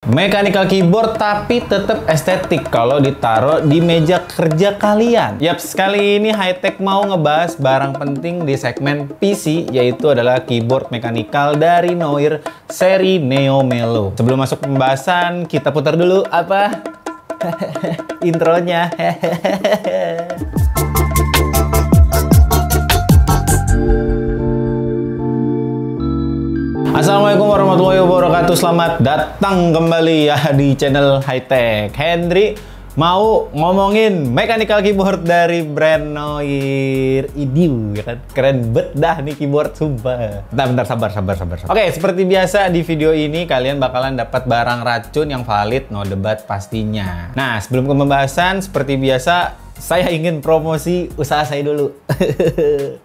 Mechanical keyboard tapi tetap estetik kalau ditaruh di meja kerja kalian. Yap, sekali ini High-Tech mau ngebahas barang penting di segmen PC, yaitu adalah keyboard mechanical dari Noir seri Neo Melo. Sebelum masuk pembahasan, kita putar dulu apa? Intronya. Assalamualaikum warahmatullahi wabarakatuh. Selamat datang kembali ya di channel High-Tech. Hendry mau ngomongin mechanical keyboard dari brand Noir. Idiu, ya kan? Keren bet dah nih keyboard, sumpah. Bentar, sabar. Oke, seperti biasa di video ini kalian bakalan dapat barang racun yang valid, no debat pastinya. Nah, sebelum ke pembahasan, seperti biasa saya ingin promosi usaha saya dulu.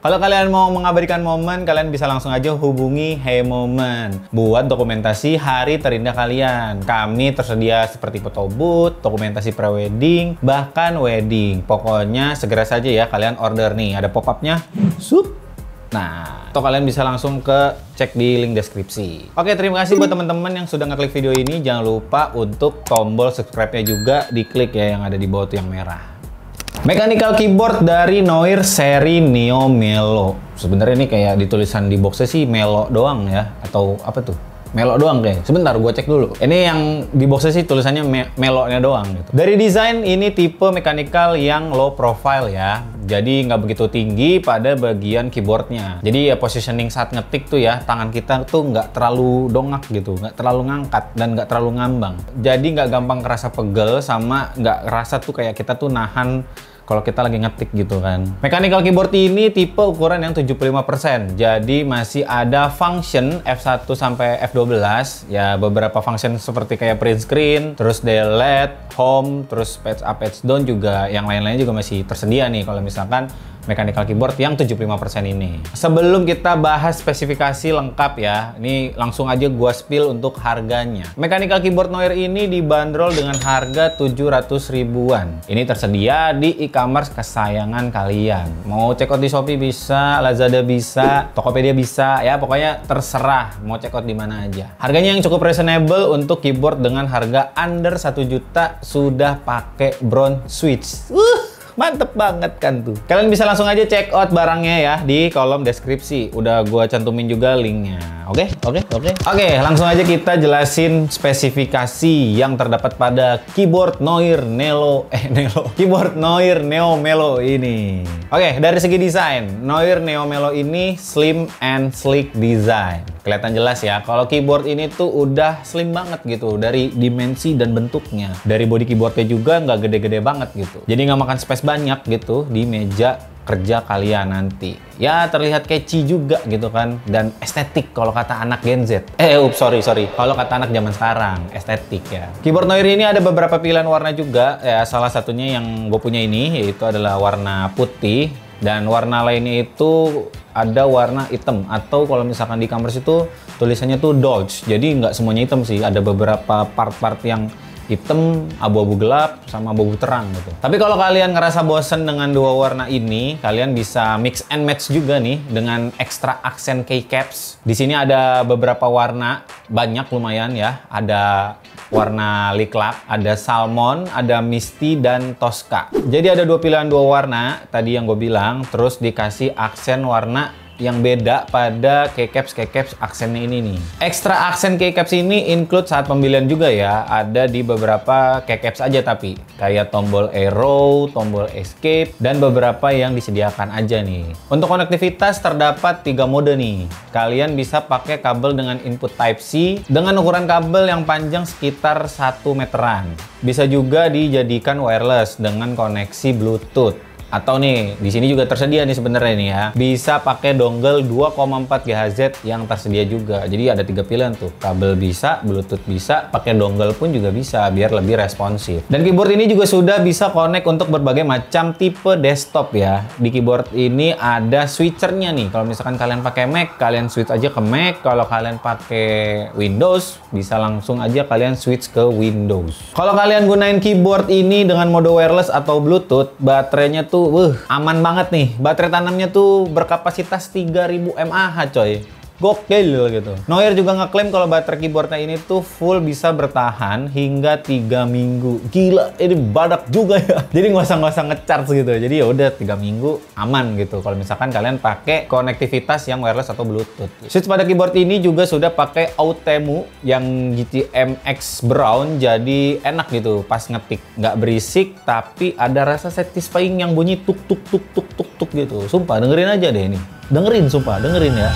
Kalau kalian mau mengabadikan momen, kalian bisa langsung aja hubungi Hey Moment buat dokumentasi hari terindah kalian. Kami tersedia seperti foto booth, dokumentasi pre-wedding, bahkan wedding. Pokoknya segera saja ya kalian order nih. Ada pop-up-nya. Sup. Nah, atau kalian bisa langsung cek di link deskripsi. Oke, terima kasih buat teman-teman yang sudah ngeklik video ini. Jangan lupa untuk tombol subscribe-nya juga diklik ya yang ada di bawah tuh yang merah. Mechanical keyboard dari Noir seri Neo Melo. Sebenarnya ini kayak ditulisan di boxnya sih Melo doang ya, atau apa tuh? Melo doang kayak. Sebentar, gue cek dulu. Ini yang di boxnya sih tulisannya Melo-nya doang gitu. Dari desain ini tipe mechanical yang low profile ya. Jadi nggak begitu tinggi pada bagian keyboardnya. Jadi ya positioning saat ngetik tuh ya, tangan kita tuh nggak terlalu dongak gitu, nggak terlalu ngangkat dan nggak terlalu ngambang. Jadi nggak gampang kerasa pegel sama nggak kerasa tuh kayak kita tuh nahan kalau kita lagi ngetik gitu kan. Mechanical keyboard ini tipe ukuran yang 75%. Jadi masih ada function F1 sampai F12. Ya beberapa function seperti kayak print screen, terus delete, home, terus page up, page down juga. Yang lain-lain juga masih tersedia nih kalau misalkan mechanical keyboard yang 75% ini. Sebelum kita bahas spesifikasi lengkap ya, ini langsung aja gua spill untuk harganya. Mechanical keyboard Noir ini dibanderol dengan harga 700 ribuan. Ini tersedia di e-commerce kesayangan kalian. Mau check out di Shopee bisa, Lazada bisa, Tokopedia bisa, ya pokoknya terserah mau check out di mana aja. Harganya yang cukup reasonable untuk keyboard dengan harga under 1 juta sudah pakai bronze switch. Mantep banget kan tuh. Kalian bisa langsung aja check out barangnya ya di kolom deskripsi. Udah gua cantumin juga linknya. Oke, langsung aja kita jelasin spesifikasi yang terdapat pada keyboard Noir keyboard Noir Neo Melo ini. Oke, dari segi desain, Noir Neo Melo ini slim and sleek design. Kelihatan jelas ya, kalau keyboard ini tuh udah slim banget gitu dari dimensi dan bentuknya. Dari body keyboardnya juga nggak gede-gede banget gitu. Jadi nggak makan space banyak gitu di meja kerja kalian nanti. Ya terlihat catchy juga gitu kan, dan estetik kalau kata anak Gen Z. Sorry. Kalau kata anak zaman sekarang, estetik ya. Keyboard Noir ini ada beberapa pilihan warna juga ya. Salah satunya yang gue punya ini yaitu adalah warna putih. Dan warna lainnya itu ada warna hitam, atau kalau misalkan di e-commerce itu tulisannya tuh Dolce. Jadi nggak semuanya hitam sih, ada beberapa part-part yang hitam, abu-abu gelap, sama abu-abu terang gitu. Tapi kalau kalian ngerasa bosen dengan dua warna ini, kalian bisa mix and match juga nih dengan extra aksen keycaps. Di sini ada beberapa warna, banyak lumayan ya. Ada warna liklak, ada salmon, ada misty, dan tosca. Jadi ada dua pilihan dua warna tadi yang gue bilang, terus dikasih aksen warna yang beda pada keycaps aksennya ini nih. Ekstra aksen keycaps ini include saat pembelian juga ya. Ada di beberapa keycaps aja tapi kayak tombol arrow, tombol escape, dan beberapa yang disediakan aja nih. Untuk konektivitas terdapat 3 mode nih. Kalian bisa pakai kabel dengan input Type-C dengan ukuran kabel yang panjang sekitar 1 meteran. Bisa juga dijadikan wireless dengan koneksi Bluetooth. Atau nih, di sini juga tersedia nih sebenarnya nih ya. Bisa pakai dongle 2,4 GHz yang tersedia juga. Jadi ada 3 pilihan tuh. Kabel bisa, Bluetooth bisa, pakai dongle pun juga bisa biar lebih responsif. Dan keyboard ini juga sudah bisa connect untuk berbagai macam tipe desktop ya. Di keyboard ini ada switchernya nih. Kalau misalkan kalian pakai Mac, kalian switch aja ke Mac. Kalau kalian pakai Windows, bisa langsung aja kalian switch ke Windows. Kalau kalian gunain keyboard ini dengan mode wireless atau Bluetooth, baterainya tuh aman banget nih. Baterai tanamnya tuh berkapasitas 3000 mAh coy. gokil gitu. Noir juga ngeklaim kalau baterai keyboardnya ini tuh full bisa bertahan hingga 3 minggu. Gila, ini badak juga ya. Jadi nggak usah ngecharge gitu. Jadi ya udah 3 minggu aman gitu. Kalau misalkan kalian pakai konektivitas yang wireless atau Bluetooth. Switch pada keyboard ini juga sudah pakai Outemu yang GTM X Brown, jadi enak gitu pas ngetik. Nggak berisik, tapi ada rasa satisfying yang bunyi tuk tuk tuk tuk tuk tuk gitu. Sumpah, dengerin aja deh ini. Dengerin, sumpah, dengerin ya.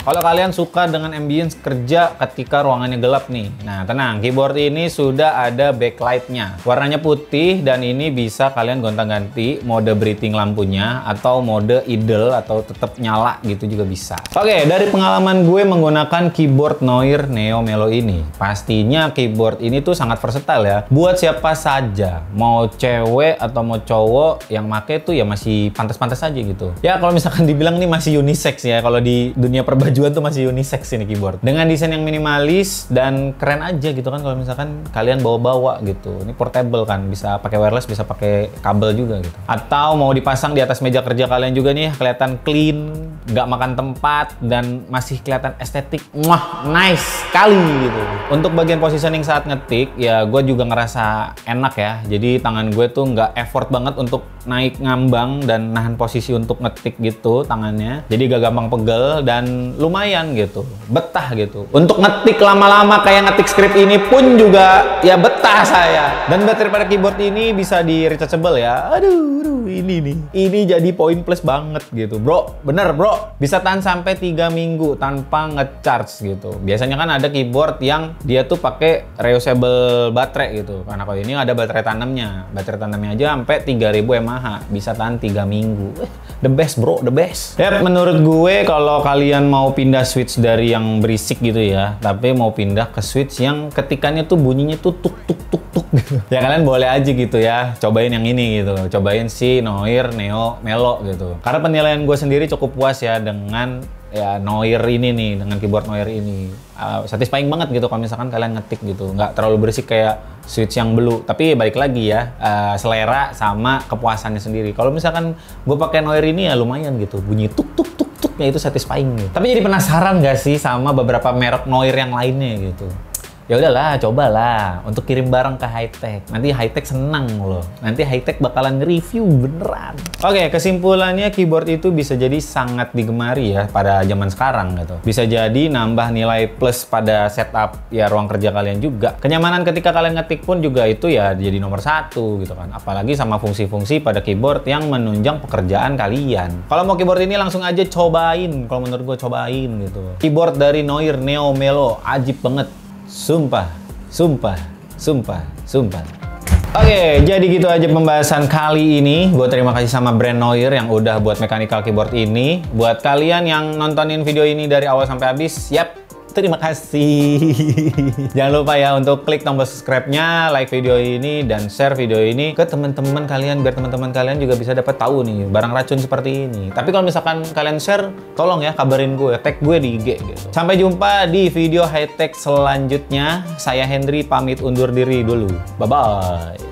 Kalau kalian suka dengan ambience kerja ketika ruangannya gelap nih, nah tenang, keyboard ini sudah ada backlight-nya. Warnanya putih dan ini bisa kalian gonta-ganti mode breathing lampunya atau mode idle atau tetap nyala gitu juga bisa. Oke, dari pengalaman gue menggunakan keyboard Noir Neo Melo ini, pastinya keyboard ini tuh sangat versatile ya. Buat siapa saja, mau cewek atau mau cowok yang make tuh ya masih pantas-pantas aja gitu. Ya kalau misalkan dibilang nih masih unisex ya, kalau di dunia perbajuan tuh masih unisex ini keyboard. Dengan desain yang minimalis dan keren aja gitu kan kalau misalkan kalian bawa-bawa gitu. Ini portable kan, bisa pakai wireless, bisa pakai kabel juga gitu. Atau mau dipasang di atas meja kerja kalian juga nih, kelihatan clean, nggak makan tempat, dan masih kelihatan estetik. Wah, nice sekali gitu. Untuk bagian positioning saat ngetik, ya gue juga ngerasa enak ya. Jadi tangan gue tuh nggak effort banget untuk naik ngambang dan nahan posisi untuk ngetik gitu tangannya. Jadi gak gampang pegel dan lumayan gitu, betah gitu. Untuk ngetik lama-lama kayak ngetik script ini pun juga ya betah saya. Dan baterai pada keyboard ini bisa di rechargeable ya. Aduh, ini nih. Ini jadi poin plus banget gitu, bro. Bener, bro. Bisa tahan sampai 3 minggu tanpa ngecharge gitu. Biasanya kan ada keyboard yang dia tuh pakai reusable baterai gitu. Karena kalau ini ada baterai tanamnya. Baterai tanamnya aja sampai 3000 mAh. Bisa tahan 3 minggu. The best, bro, the best. Ya, menurut gue kalau kalian mau pindah switch dari yang berisik gitu ya, tapi mau pindah ke switch yang ketikannya tuh bunyinya tuh tuk tuk tuk tuk gitu. Ya kalian boleh aja gitu ya, cobain yang ini gitu. Cobain si Noir Neo Melo gitu. Karena penilaian gue sendiri cukup puas ya dengan ya Noir ini nih, dengan keyboard Noir ini. Satisfying banget gitu kalau misalkan kalian ngetik gitu. Nggak terlalu berisik kayak switch yang blue. Tapi balik lagi ya, selera sama kepuasannya sendiri. Kalau misalkan gue pakai Noir ini ya lumayan gitu, bunyi tuk tuk tuk tuknya itu satisfying gitu. Tapi jadi penasaran nggak sih sama beberapa merek Noir yang lainnya gitu? Ya udahlah, cobalah untuk kirim barang ke Hightech. Nanti Hightech senang loh. Nanti Hightech bakalan nge-review beneran. Oke, kesimpulannya keyboard itu bisa jadi sangat digemari ya pada zaman sekarang gitu. Bisa jadi nambah nilai plus pada setup ya ruang kerja kalian juga. Kenyamanan ketika kalian ngetik pun juga itu ya jadi nomor 1 gitu kan. Apalagi sama fungsi-fungsi pada keyboard yang menunjang pekerjaan kalian. Kalau mau keyboard ini langsung aja cobain. Kalau menurut gue cobain gitu. Keyboard dari Noir Neo Melo ajib banget. Sumpah, sumpah, sumpah, sumpah. Oke, jadi gitu aja pembahasan kali ini. Gue terima kasih sama brand Noir yang udah buat mechanical keyboard ini. Buat kalian yang nontonin video ini dari awal sampai habis, yap, terima kasih. Jangan lupa ya untuk klik tombol subscribe-nya, like video ini, dan share video ini ke teman-teman kalian biar teman-teman kalian juga bisa dapat tahu nih barang racun seperti ini. Tapi kalau misalkan kalian share, tolong ya kabarin gue, tag gue di IG gitu. Sampai jumpa di video high-tech selanjutnya. Saya Hendry pamit undur diri dulu. Bye-bye.